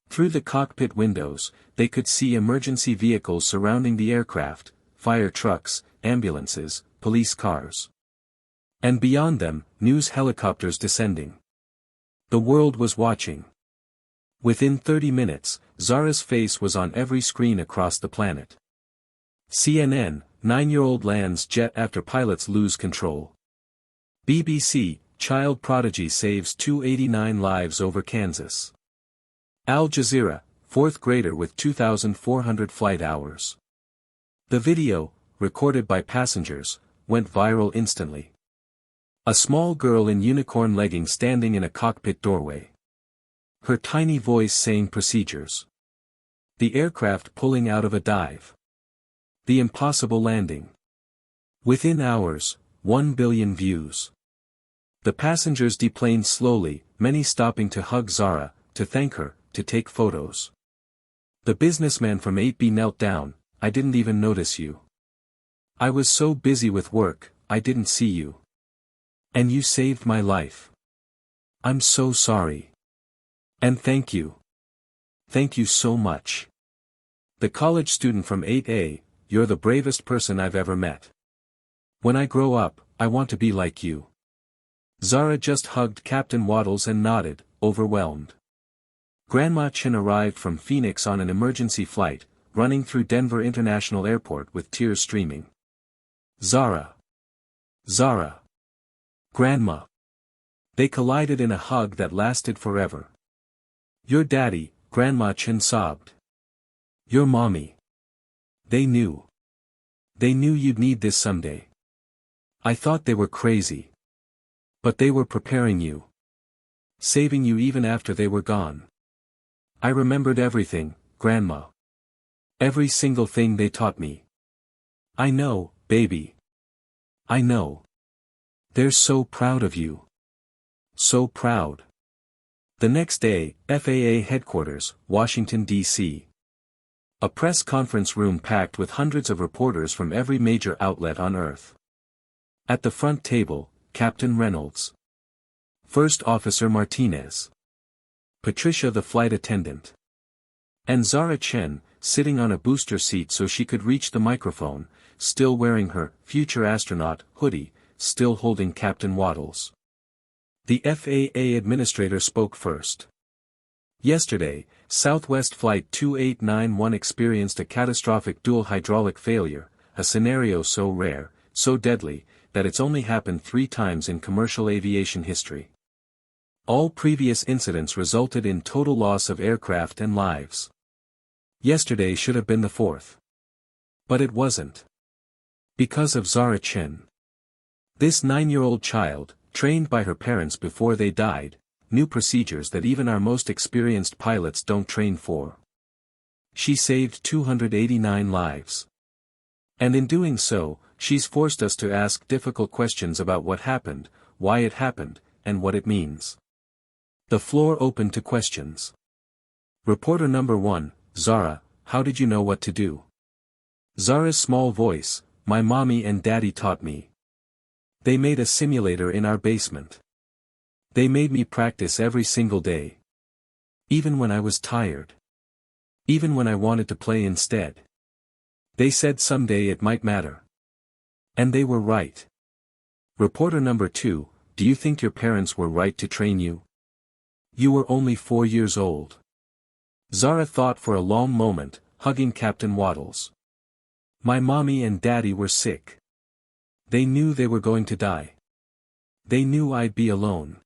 Through the cockpit windows, they could see emergency vehicles surrounding the aircraft, fire trucks, ambulances, police cars. And beyond them, news helicopters descending. The world was watching. Within 30 minutes, Zara's face was on every screen across the planet. CNN, 9-year-old lands jet after pilots lose control. BBC, child prodigy saves 289 lives over Kansas. Al Jazeera, 4th grader with 2,400 flight hours. The video, recorded by passengers, went viral instantly. A small girl in unicorn leggings standing in a cockpit doorway. Her tiny voice saying procedures. The aircraft pulling out of a dive. The impossible landing. Within hours, 1 billion views. The passengers deplaned slowly, many stopping to hug Zara, to thank her, to take photos. The businessman from 8B knelt down, I didn't even notice you. I was so busy with work, I didn't see you. And you saved my life. I'm so sorry. And thank you. Thank you so much. The college student from 8A, you're the bravest person I've ever met. When I grow up, I want to be like you. Zara just hugged Captain Waddles and nodded, overwhelmed. Grandma Chen arrived from Phoenix on an emergency flight, running through Denver International Airport with tears streaming. Zara. Zara. Grandma. They collided in a hug that lasted forever. Your daddy, Grandma Chen sobbed. Your mommy. They knew. They knew you'd need this someday. I thought they were crazy. But they were preparing you. Saving you even after they were gone. I remembered everything, Grandma. Every single thing they taught me. I know, baby. I know. They're so proud of you. So proud. The next day, FAA headquarters, Washington, D.C. A press conference room packed with hundreds of reporters from every major outlet on Earth. At the front table, Captain Reynolds. First Officer Martinez. Patricia the flight attendant. And Zara Chen, sitting on a booster seat so she could reach the microphone, still wearing her future astronaut hoodie, still holding Captain Waddles. The FAA administrator spoke first. Yesterday, Southwest Flight 2891 experienced a catastrophic dual hydraulic failure, a scenario so rare, so deadly, that it's only happened 3 times in commercial aviation history. All previous incidents resulted in total loss of aircraft and lives. Yesterday should have been the 4th. But it wasn't. Because of Zara Chen. This 9-year-old child, trained by her parents before they died, knew procedures that even our most experienced pilots don't train for. She saved 289 lives. And in doing so, she's forced us to ask difficult questions about what happened, why it happened, and what it means. The floor opened to questions. Reporter number 1, Zara, how did you know what to do? Zara's small voice, my mommy and daddy taught me. They made a simulator in our basement. They made me practice every single day. Even when I was tired. Even when I wanted to play instead. They said someday it might matter. And they were right. Reporter number 2, do you think your parents were right to train you? You were only 4 years old. Zara thought for a long moment, hugging Captain Waddles. My mommy and daddy were sick. They knew they were going to die. They knew I'd be alone.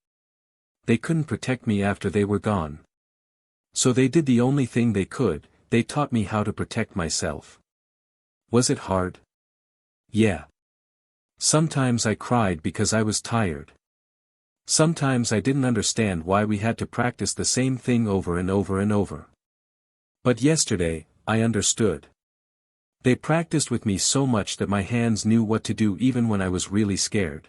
They couldn't protect me after they were gone. So they did the only thing they could, they taught me how to protect myself. Was it hard? Yeah. Sometimes I cried because I was tired. Sometimes I didn't understand why we had to practice the same thing over and over and over. But yesterday, I understood. They practiced with me so much that my hands knew what to do even when I was really scared.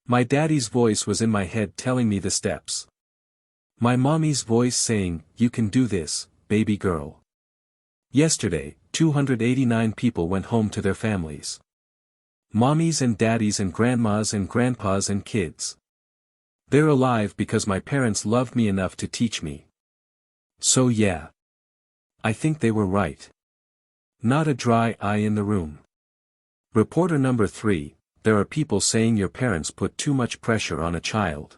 My daddy's voice was in my head telling me the steps. My mommy's voice saying, you can do this, baby girl. Yesterday, 289 people went home to their families. Mommies and daddies and grandmas and grandpas and kids. They're alive because my parents loved me enough to teach me. So yeah. I think they were right. Not a dry eye in the room. Reporter number 3, there are people saying your parents put too much pressure on a child.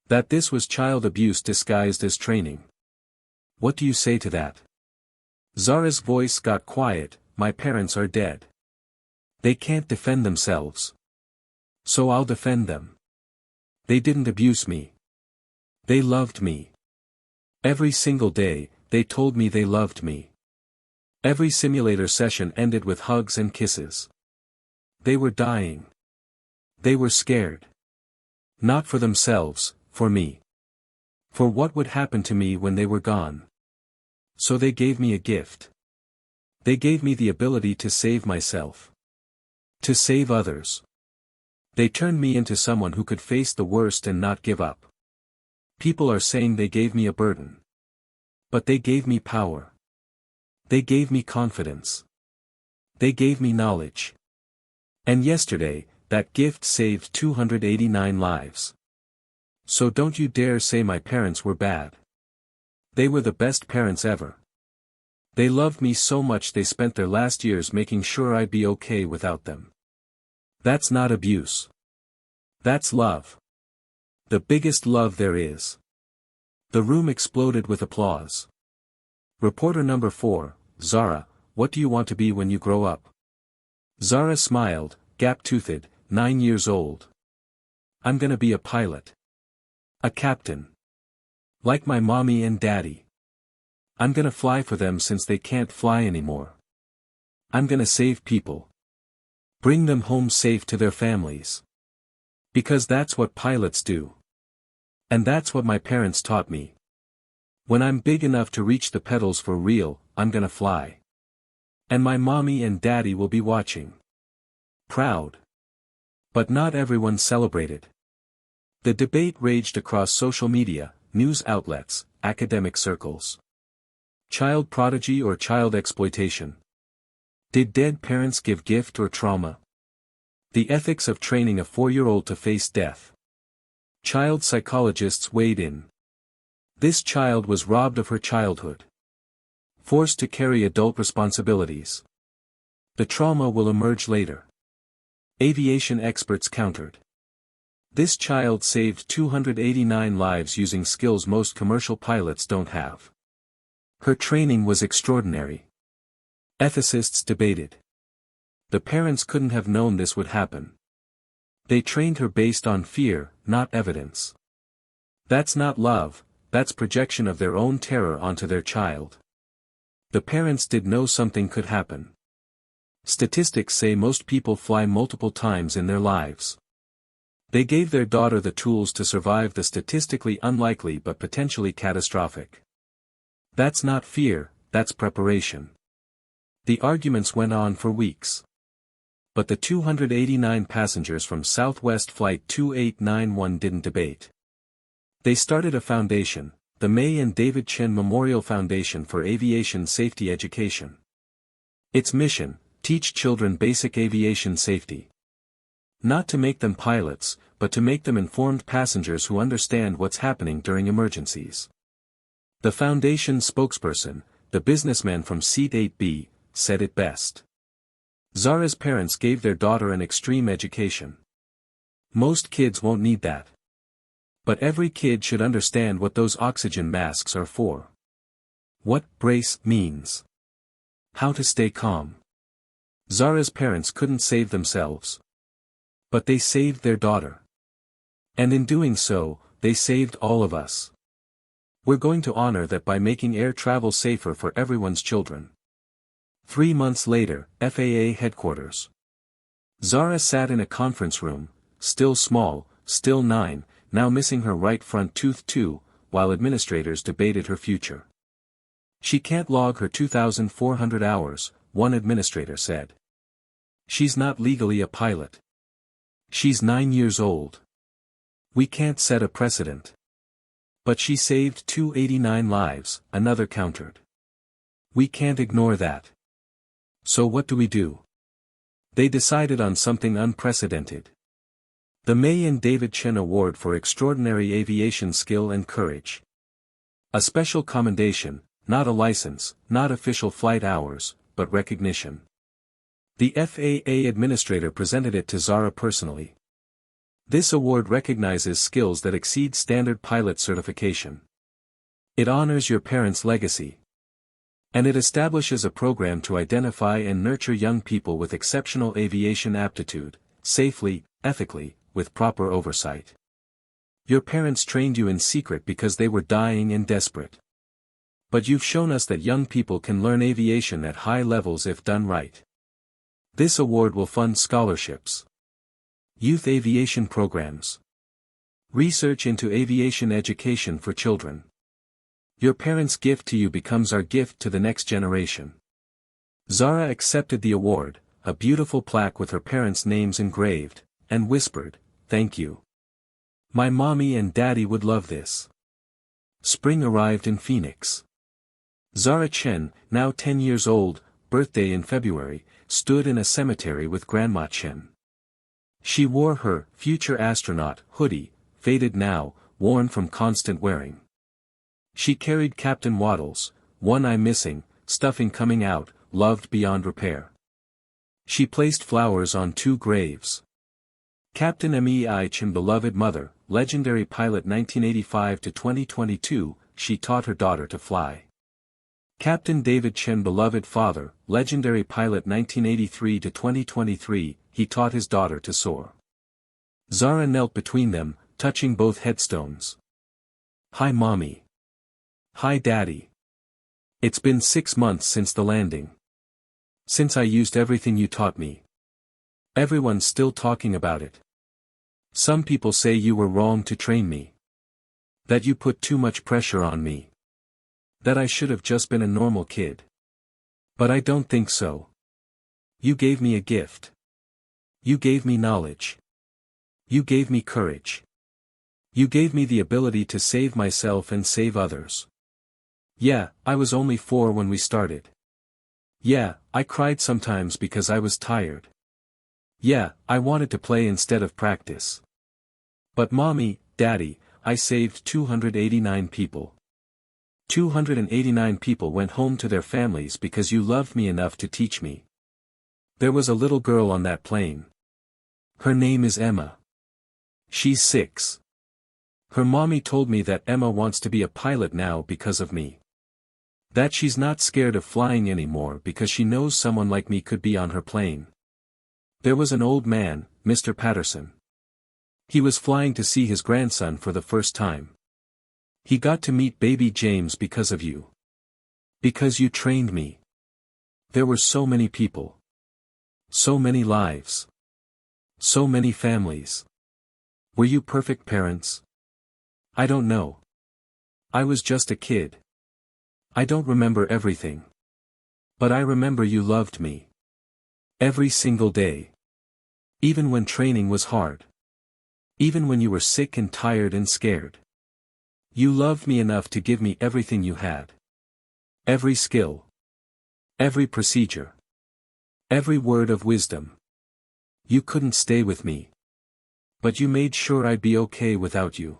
That this was child abuse disguised as training. What do you say to that? Zara's voice got quiet, my parents are dead. They can't defend themselves. So I'll defend them. They didn't abuse me. They loved me. Every single day, they told me they loved me. Every simulator session ended with hugs and kisses. They were dying. They were scared. Not for themselves, for me. For what would happen to me when they were gone. So they gave me a gift. They gave me the ability to save myself. To save others. They turned me into someone who could face the worst and not give up. People are saying they gave me a burden. But they gave me power. They gave me confidence. They gave me knowledge. And yesterday, that gift saved 289 lives. So don't you dare say my parents were bad. They were the best parents ever. They loved me so much they spent their last years making sure I'd be okay without them. That's not abuse. That's love. The biggest love there is. The room exploded with applause. Reporter number 4, Zara, what do you want to be when you grow up? Zara smiled, gap-toothed, 9 years old. I'm gonna be a pilot. A captain. Like my mommy and daddy. I'm gonna fly for them since they can't fly anymore. I'm gonna save people. Bring them home safe to their families. Because that's what pilots do. And that's what my parents taught me. When I'm big enough to reach the pedals for real, I'm gonna fly. And my mommy and daddy will be watching. Proud. But not everyone celebrated. The debate raged across social media, news outlets, academic circles. Child prodigy or child exploitation? Did dead parents give gift or trauma? The ethics of training a 4-year-old to face death. Child psychologists weighed in. This child was robbed of her childhood. Forced to carry adult responsibilities. The trauma will emerge later. Aviation experts countered. This child saved 289 lives using skills most commercial pilots don't have. Her training was extraordinary. Ethicists debated. The parents couldn't have known this would happen. They trained her based on fear, not evidence. That's not love, that's projection of their own terror onto their child. The parents did know something could happen. Statistics say most people fly multiple times in their lives. They gave their daughter the tools to survive the statistically unlikely but potentially catastrophic. That's not fear, that's preparation. The arguments went on for weeks. But the 289 passengers from Southwest Flight 2891 didn't debate. They started a foundation, the May and David Chen Memorial Foundation for Aviation Safety Education. Its mission: teach children basic aviation safety. Not to make them pilots, but to make them informed passengers who understand what's happening during emergencies. The foundation's spokesperson, the businessman from Seat 8B, said it best. Zara's parents gave their daughter an extreme education. Most kids won't need that. But every kid should understand what those oxygen masks are for. What brace means. How to stay calm. Zara's parents couldn't save themselves. But they saved their daughter. And in doing so, they saved all of us. We're going to honor that by making air travel safer for everyone's children. 3 months later, FAA headquarters. Zara sat in a conference room, still small, still 9, now missing her right front tooth too, while administrators debated her future. She can't log her 2,400 hours, one administrator said. She's not legally a pilot. She's 9 years old. We can't set a precedent. But she saved 289 lives, another countered. We can't ignore that. So what do we do? They decided on something unprecedented. The May and David Chen Award for Extraordinary Aviation Skill and Courage. A special commendation, not a license, not official flight hours, but recognition. The FAA administrator presented it to Zara personally. This award recognizes skills that exceed standard pilot certification. It honors your parents' legacy. And it establishes a program to identify and nurture young people with exceptional aviation aptitude, safely, ethically, with proper oversight. Your parents trained you in secret because they were dying and desperate. But you've shown us that young people can learn aviation at high levels if done right. This award will fund scholarships, youth aviation programs, research into aviation education for children. Your parents' gift to you becomes our gift to the next generation. Zara accepted the award, a beautiful plaque with her parents' names engraved, and whispered, "Thank you. My mommy and daddy would love this." Spring arrived in Phoenix. Zara Chen, now 10 years old, birthday in February, stood in a cemetery with Grandma Chen. She wore her future astronaut hoodie, faded now, worn from constant wearing. She carried Captain Waddles, one eye missing, stuffing coming out, loved beyond repair. She placed flowers on 2 graves. Captain Mei Chen, beloved mother, legendary pilot 1985 to 2022, she taught her daughter to fly. Captain David Chen, beloved father, legendary pilot 1983 to 2023, he taught his daughter to soar. Zara knelt between them, touching both headstones. "Hi mommy. Hi daddy. It's been 6 months since the landing. Since I used everything you taught me. Everyone's still talking about it. Some people say you were wrong to train me. That you put too much pressure on me. That I should have just been a normal kid. But I don't think so. You gave me a gift. You gave me knowledge. You gave me courage. You gave me the ability to save myself and save others. Yeah, I was only 4 when we started. Yeah, I cried sometimes because I was tired. Yeah, I wanted to play instead of practice. But mommy, daddy, I saved 289 people. 289 people went home to their families because you loved me enough to teach me. There was a little girl on that plane. Her name is Emma. She's 6. Her mommy told me that Emma wants to be a pilot now because of me. That she's not scared of flying anymore because she knows someone like me could be on her plane. There was an old man, Mr. Patterson. He was flying to see his grandson for the first time. He got to meet baby James because of you. Because you trained me. There were so many people. So many lives. So many families. Were you perfect parents? I don't know. I was just a kid. I don't remember everything. But I remember you loved me. Every single day. Even when training was hard. Even when you were sick and tired and scared. You loved me enough to give me everything you had. Every skill. Every procedure. Every word of wisdom. You couldn't stay with me. But you made sure I'd be okay without you.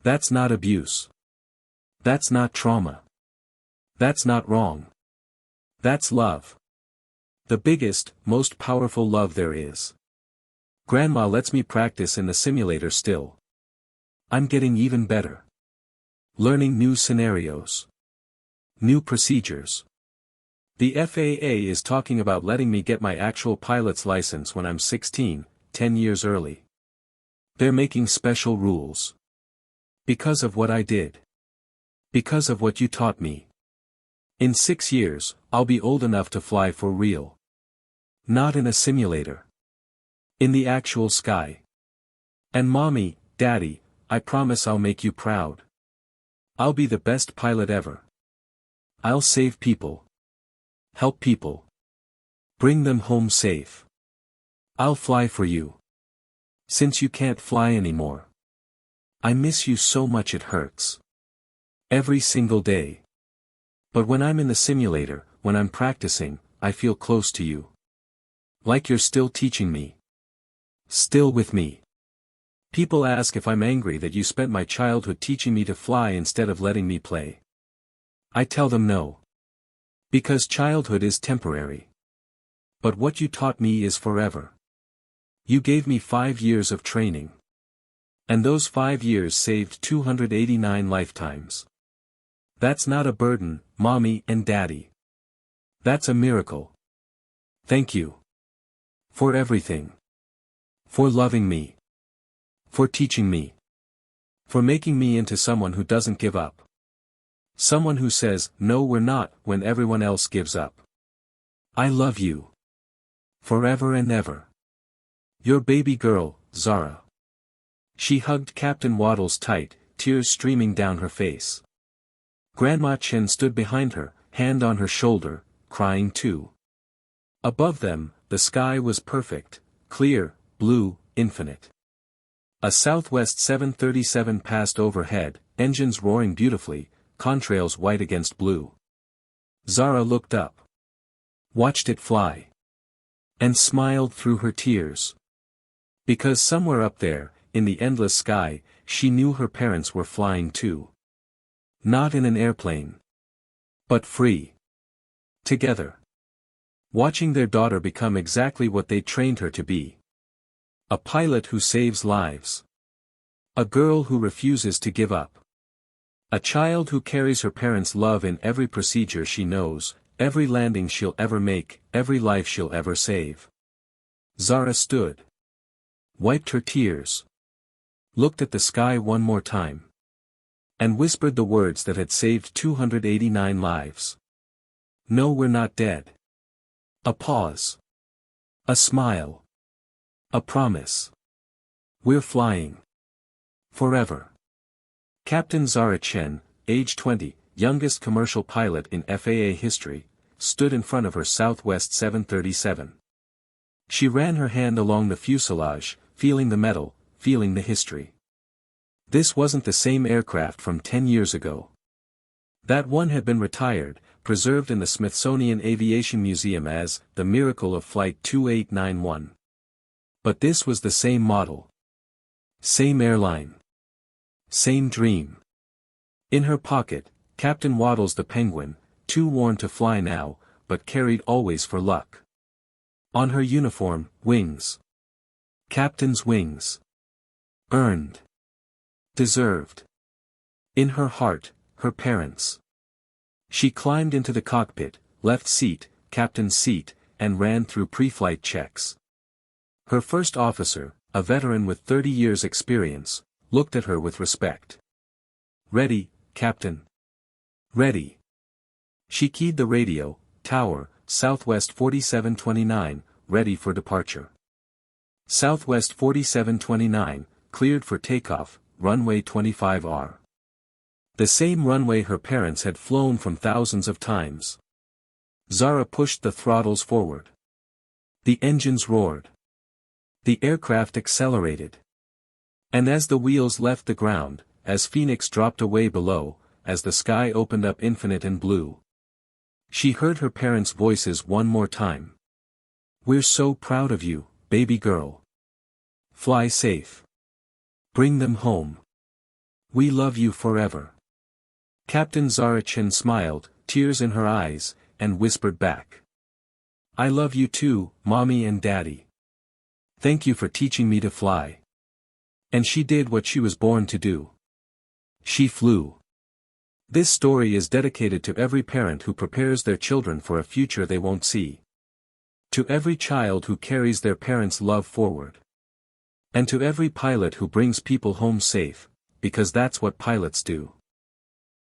That's not abuse. That's not trauma. That's not wrong. That's love. The biggest, most powerful love there is. Grandma lets me practice in the simulator still. I'm getting even better. Learning new scenarios. New procedures. The FAA is talking about letting me get my actual pilot's license when I'm 16, 10 years early. They're making special rules. Because of what I did. Because of what you taught me. In 6 years, I'll be old enough to fly for real. Not in a simulator. In the actual sky. And Mommy, Daddy, I promise I'll make you proud. I'll be the best pilot ever. I'll save people. Help people. Bring them home safe. I'll fly for you. Since you can't fly anymore. I miss you so much it hurts. Every single day. But when I'm in the simulator, when I'm practicing, I feel close to you. Like you're still teaching me. Still with me. People ask if I'm angry that you spent my childhood teaching me to fly instead of letting me play. I tell them no. Because childhood is temporary. But what you taught me is forever. You gave me 5 years of training. And those 5 years saved 289 lifetimes. That's not a burden, Mommy and Daddy. That's a miracle. Thank you. For everything. For loving me. For teaching me. For making me into someone who doesn't give up. Someone who says, no we're not, when everyone else gives up. I love you. Forever and ever. Your baby girl, Zara. She hugged Captain Waddles tight, tears streaming down her face. Grandma Chen stood behind her, hand on her shoulder, crying too. Above them, the sky was perfect, clear, blue, infinite. A Southwest 737 passed overhead, engines roaring beautifully, contrails white against blue. Zara looked up. Watched it fly. And smiled through her tears. Because somewhere up there, in the endless sky, she knew her parents were flying too. Not in an airplane. But free. Together. Watching their daughter become exactly what they trained her to be. A pilot who saves lives. A girl who refuses to give up. A child who carries her parents' love in every procedure she knows, every landing she'll ever make, every life she'll ever save. Zara stood. Wiped her tears. Looked at the sky one more time. And whispered the words that had saved 289 lives. No, we're not dead. A pause. A smile. A promise. We're flying. Forever. Captain Zara Chen, age 20, youngest commercial pilot in FAA history, stood in front of her Southwest 737. She ran her hand along the fuselage, feeling the metal, feeling the history. This wasn't the same aircraft from 10 years ago. That one had been retired, preserved in the Smithsonian Aviation Museum as the Miracle of Flight 2891. But this was the same model. Same airline. Same dream. In her pocket, Captain Waddles the Penguin, too worn to fly now, but carried always for luck. On her uniform, wings. Captain's wings. Earned. Deserved. In her heart, her parents. She climbed into the cockpit, left seat, captain's seat, and ran through pre-flight checks. Her first officer, a veteran with 30 years' experience, looked at her with respect. "Ready, Captain." "Ready." She keyed the radio, "Tower, Southwest 4729, ready for departure." "Southwest 4729, cleared for takeoff, runway 25R." The same runway her parents had flown from thousands of times. Zara pushed the throttles forward. The engines roared. The aircraft accelerated. And as the wheels left the ground, as Phoenix dropped away below, as the sky opened up infinite and blue, she heard her parents' voices one more time. "We're so proud of you, baby girl. Fly safe. Bring them home. We love you forever." Captain Zara Chin smiled, tears in her eyes, and whispered back, "I love you too, Mommy and Daddy. Thank you for teaching me to fly." And she did what she was born to do. She flew. This story is dedicated to every parent who prepares their children for a future they won't see. To every child who carries their parents' love forward. And to every pilot who brings people home safe, because that's what pilots do.